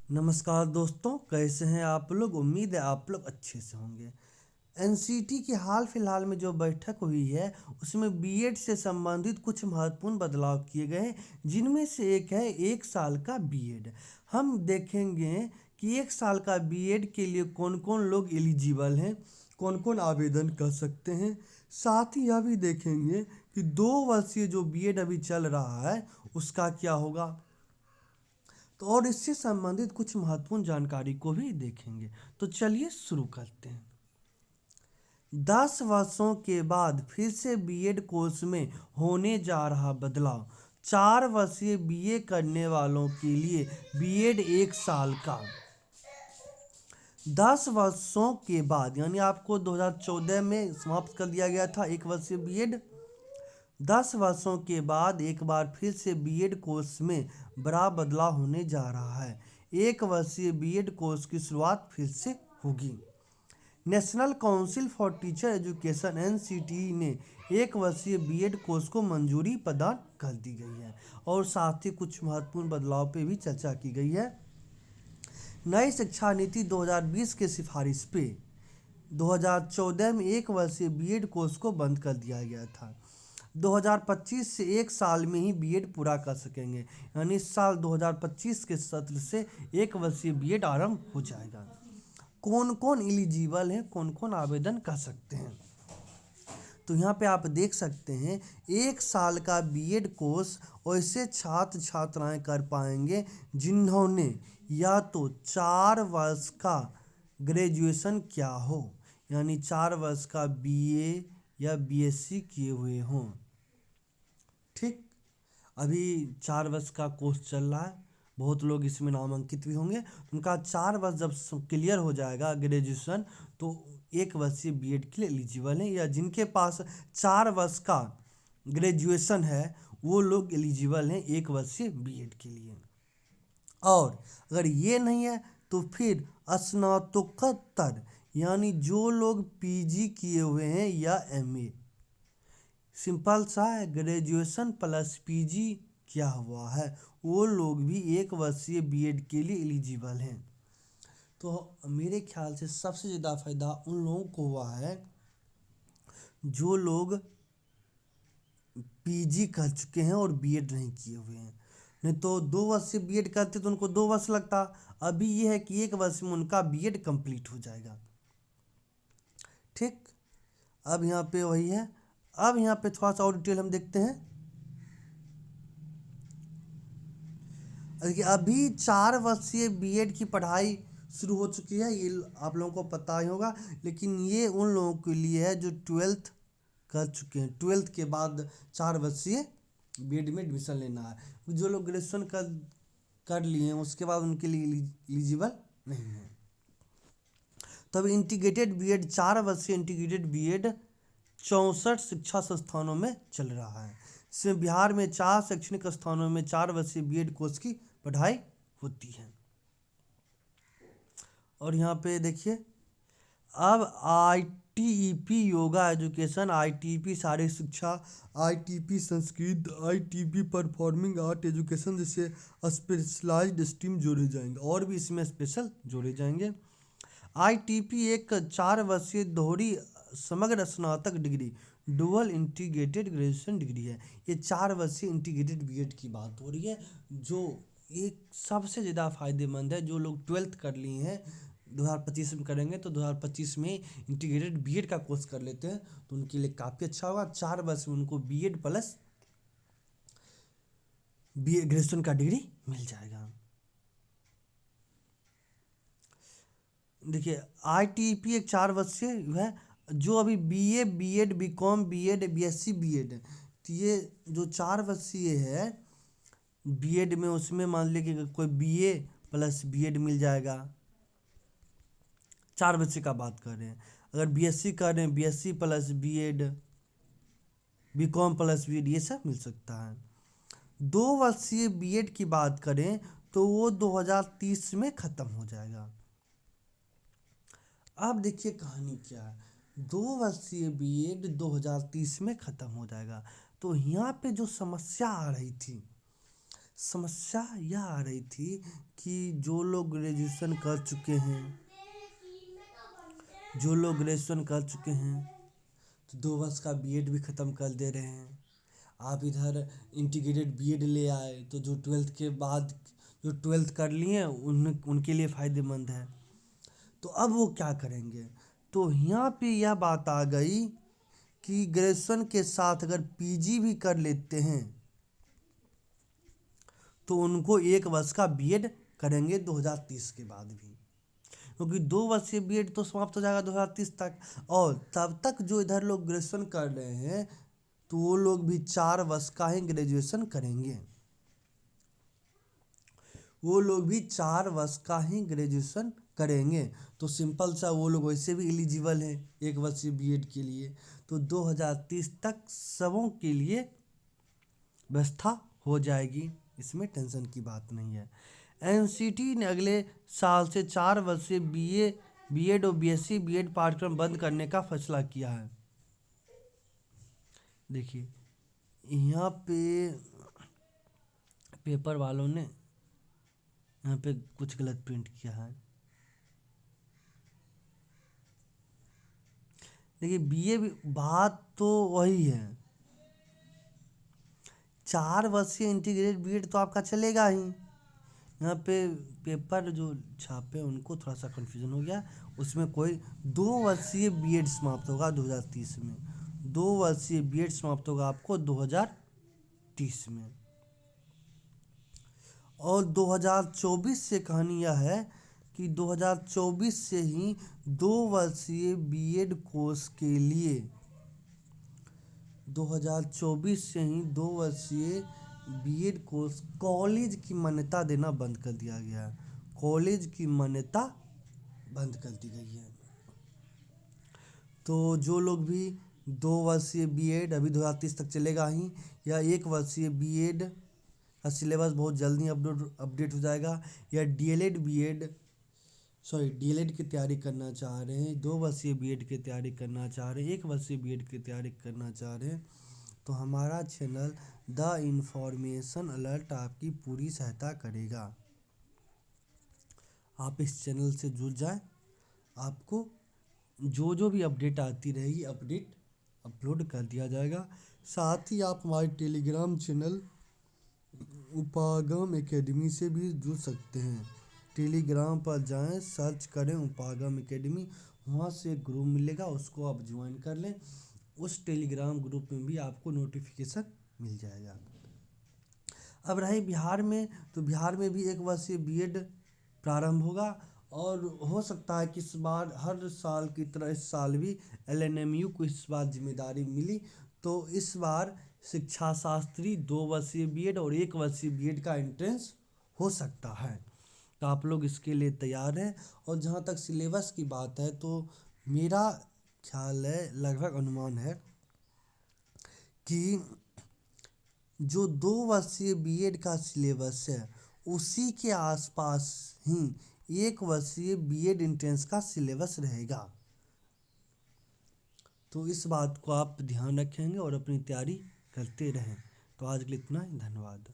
नमस्कार दोस्तों, कैसे हैं आप लोग। उम्मीद है आप लोग अच्छे से होंगे। एनसीटी की हाल फिलहाल में जो बैठक हुई है उसमें बीएड से संबंधित कुछ महत्वपूर्ण बदलाव किए गए हैं, जिनमें से एक है 1 साल का बीएड। हम देखेंगे कि 1 साल का बीएड के लिए कौन कौन लोग एलिजिबल हैं, कौन कौन आवेदन कर सकते हैं। साथ ही यह भी देखेंगे कि 2 वर्षीय जो बीएड अभी चल रहा है उसका क्या होगा। तो और इससे संबंधित कुछ महत्वपूर्ण जानकारी को भी देखेंगे। तो चलिए शुरू करते हैं। 10 वर्षों के बाद फिर से बीएड कोर्स में होने जा रहा बदलाव। 4 वर्षीय बीए करने वालों के लिए बीएड 1 साल का। 10 वर्षों के बाद यानी आपको 2014 में समाप्त कर दिया गया था 1 वर्षीय बीएड। 10 वर्षों के बाद एक बार फिर से बीएड कोर्स में बड़ा बदलाव होने जा रहा है। 1 वर्षीय बीएड कोर्स की शुरुआत फिर से होगी। National council for teacher education NCTE ने 1 वर्षीय बीएड कोर्स को मंजूरी प्रदान कर दी गई है। और साथ ही कुछ महत्वपूर्ण बदलाव पे भी चर्चा की गई है। नई शिक्षा नीति 2020 के सिफारिश पे 2014 में 1 वर्षीय बीएड कोर्स को बंद कर दिया गया था। 2025 से 1 साल में ही बीएड पूरा कर सकेंगे, यानी इस साल 2025 के सत्र से 1 वर्षीय बीएड आरंभ हो जाएगा। कौन कौन एलिजिबल हैं, कौन कौन आवेदन कर सकते हैं, तो यहाँ पे आप देख सकते हैं 1 साल का बीएड कोर्स वैसे छात्र छात्राएं कर पाएंगे जिन्होंने या तो 4 वर्ष का ग्रेजुएशन किया हो, यानी 4 वर्ष का बीए या बीएससी किए हुए हों। ठीक, अभी 4 वर्ष का कोर्स चल रहा है, बहुत लोग इसमें नामांकित भी होंगे। उनका 4 वर्ष जब क्लियर हो जाएगा ग्रेजुएशन, तो 1 वर्षीय बीएड के लिए एलिजिबल हैं, या जिनके पास 4 वर्ष का ग्रेजुएशन है वो लोग एलिजिबल हैं 1 वर्षीय बीएड के लिए। और अगर ये नहीं है तो फिर स्नातकोत्तर, यानी जो लोग पीजी किए हुए हैं या एमए, सिंपल सा है, ग्रेजुएशन प्लस पीजी किया हुआ है, वो लोग भी 1 वर्षीय बीएड के लिए एलिजिबल हैं। तो मेरे ख्याल से सबसे ज़्यादा फायदा उन लोगों को हुआ है जो लोग पीजी कर चुके हैं और बीएड नहीं किए हुए हैं। नहीं तो 2 वर्षीय बीएड करते तो उनको 2 वर्ष लगता। अभी ये है कि 1 वर्ष में उनका बीएड कंप्लीट हो जाएगा। ठीक, अब यहाँ पे वही है। अब यहाँ पे थोड़ा सा और डिटेल हम देखते हैं। देखिए, अभी 4 वर्षीय बीएड की पढ़ाई शुरू हो चुकी है, ये आप लोगों को पता ही होगा। लेकिन ये उन लोगों के लिए है जो 12th कर चुके हैं। 12th के बाद 4 वर्षीय बीएड में एडमिशन लेना है। जो लोग ग्रेजुएशन कर लिए हैं उसके बाद उनके लिए एलिजिबल नहीं है। तब इंटीग्रेटेड बीएड 4 वर्षीय इंटीग्रेटेड बीएड 64 शिक्षा संस्थानों में चल रहा है। इसमें बिहार में 4 शैक्षणिक स्थानों में 4 वर्षीय बीएड कोर्स की पढ़ाई होती है। और यहाँ पे देखिए, अब आईटीईपी योगा एजुकेशन, आईटीईपी शारीरिक शिक्षा, ITEP Sanskrit, ITEP performing art education जैसे स्पेशलाइज्ड स्ट्रीम जोड़े जाएंगे, और भी इसमें स्पेशल जोड़े जाएंगे। आईटीपी एक 4 वर्षीय दोहरी समग्र स्नातक degree, dual integrated graduation degree है। ये 4 वर्षीय इंटीग्रेटेड बीएड की बात हो रही है, जो एक सबसे ज़्यादा फायदेमंद है। जो लोग 12th कर लिए हैं 2025 में करेंगे, तो 2025 में इंटीग्रेटेड बीएड का कोर्स कर लेते हैं तो उनके लिए काफ़ी अच्छा होगा। 4 वर्ष में उनको बीएड प्लस बी ग्रेजुएशन का डिग्री मिल जाएगा। देखिए, आईटीपी एक 4 वर्षीय है। जो अभी BA, B Ed, B Com, B Ed, B Sc, B Ed, तो ये जो 4 वर्षीय है बीएड में, उसमें मान लीजिए कि कोई बीए प्लस बीएड मिल जाएगा। 4 वर्षीय का बात कर रहे हैं। अगर बीएससी कर रहे हैं, B Sc plus B Ed, B Com plus B Ed, ये सब मिल सकता है। 2 वर्षीय बीएड की बात करें तो वो 2030 में ख़त्म हो जाएगा। अब देखिए कहानी क्या है। 2 वर्षीय बीएड 2030 में ख़त्म हो जाएगा। तो यहाँ पे जो समस्या आ रही थी, समस्या यह आ रही थी कि जो लोग ग्रेजुएशन कर चुके हैं, तो 2 वर्ष का बीएड भी ख़त्म कर दे रहे हैं। आप इधर इंटीग्रेटेड बीएड ले आए तो जो 12th के बाद जो 12th कर लिए उनके लिए फ़ायदेमंद है। तो अब वो क्या करेंगे? तो यहाँ पे यह बात आ गई कि ग्रेजुएशन के साथ अगर पीजी भी कर लेते हैं तो उनको 1 वर्ष का बीएड करेंगे 2030 के बाद भी, क्योंकि 2 वर्षीय बीएड तो समाप्त हो जाएगा 2030 तक। और तब तक जो इधर लोग ग्रेजुएशन कर रहे हैं तो वो लोग भी 4 वर्ष का ही ग्रेजुएशन करेंगे, तो सिंपल सा वो लोग वैसे भी एलिजिबल हैं 1 वर्षीय बीएड के लिए। तो 2030 तक सबों के लिए व्यवस्था हो जाएगी, इसमें टेंशन की बात नहीं है। एनसीटी ने अगले साल से 4 वर्षीय बीएड और बीएससी बीएड पाठ्यक्रम बंद करने का फैसला किया है। देखिए यहाँ पे पेपर वालों ने यहाँ पे कुछ गलत प्रिंट किया है। देखिए बीए बात तो वही है, 4 वर्षीय इंटीग्रेटेड बीएड तो आपका चलेगा ही। यहाँ पे पेपर जो छापे उनको थोड़ा सा कन्फ्यूजन हो गया, उसमें कोई 2 वर्षीय बीएड समाप्त होगा 2030 में, 2 वर्षीय बीएड समाप्त होगा आपको 2030 में। और 2024 से कहानी यह है कि 2024 से ही 2 वर्षीय बीएड कोर्स के लिए 2024 से ही 2 वर्षीय बीएड कोर्स कॉलेज की मान्यता देना बंद कर दिया गया है, कॉलेज की मान्यता बंद कर दी गई है। तो जो लोग भी 2 वर्षीय बीएड अभी 2030 तक चलेगा ही, या 1 वर्षीय बीएड का सिलेबस बहुत जल्दी अपडेट हो जाएगा, या डीएलएड की तैयारी करना चाह रहे हैं, 2 वर्षीय बीएड की तैयारी करना चाह रहे हैं, 1 वर्षीय बीएड की तैयारी करना चाह रहे हैं, तो हमारा चैनल द इंफॉर्मेशन अलर्ट आपकी पूरी सहायता करेगा। आप इस चैनल से जुड़ जाएं, आपको जो भी अपडेट आती रहेगी अपडेट अपलोड कर दिया जाएगा। साथ ही आप हमारे टेलीग्राम चैनल उपागम एकेडमी से भी जुड़ सकते हैं। टेलीग्राम पर जाएं, सर्च करें उपागम एकेडमी, वहाँ से एक ग्रुप मिलेगा, उसको आप ज्वाइन कर लें। उस टेलीग्राम ग्रुप में भी आपको नोटिफिकेशन मिल जाएगा। अब रही बिहार में, तो बिहार में भी 1 वर्षीय बीएड प्रारंभ होगा, और हो सकता है कि इस बार हर साल की तरह इस साल भी एलएनएमयू को इस बार जिम्मेदारी मिली, तो इस बार शिक्षा शास्त्री 2 वर्षीय बीएड और 1 वर्षीय बीएड का एंट्रेंस हो सकता है। तो आप लोग इसके लिए तैयार हैं। और जहाँ तक सिलेबस की बात है, तो मेरा ख्याल है, लगभग अनुमान है कि जो 2 वर्षीय बीएड का सिलेबस है उसी के आसपास ही 1 वर्षीय बीएड एंट्रेंस का सिलेबस रहेगा। तो इस बात को आप ध्यान रखेंगे और अपनी तैयारी करते रहें। तो आज के लिए इतना ही, धन्यवाद।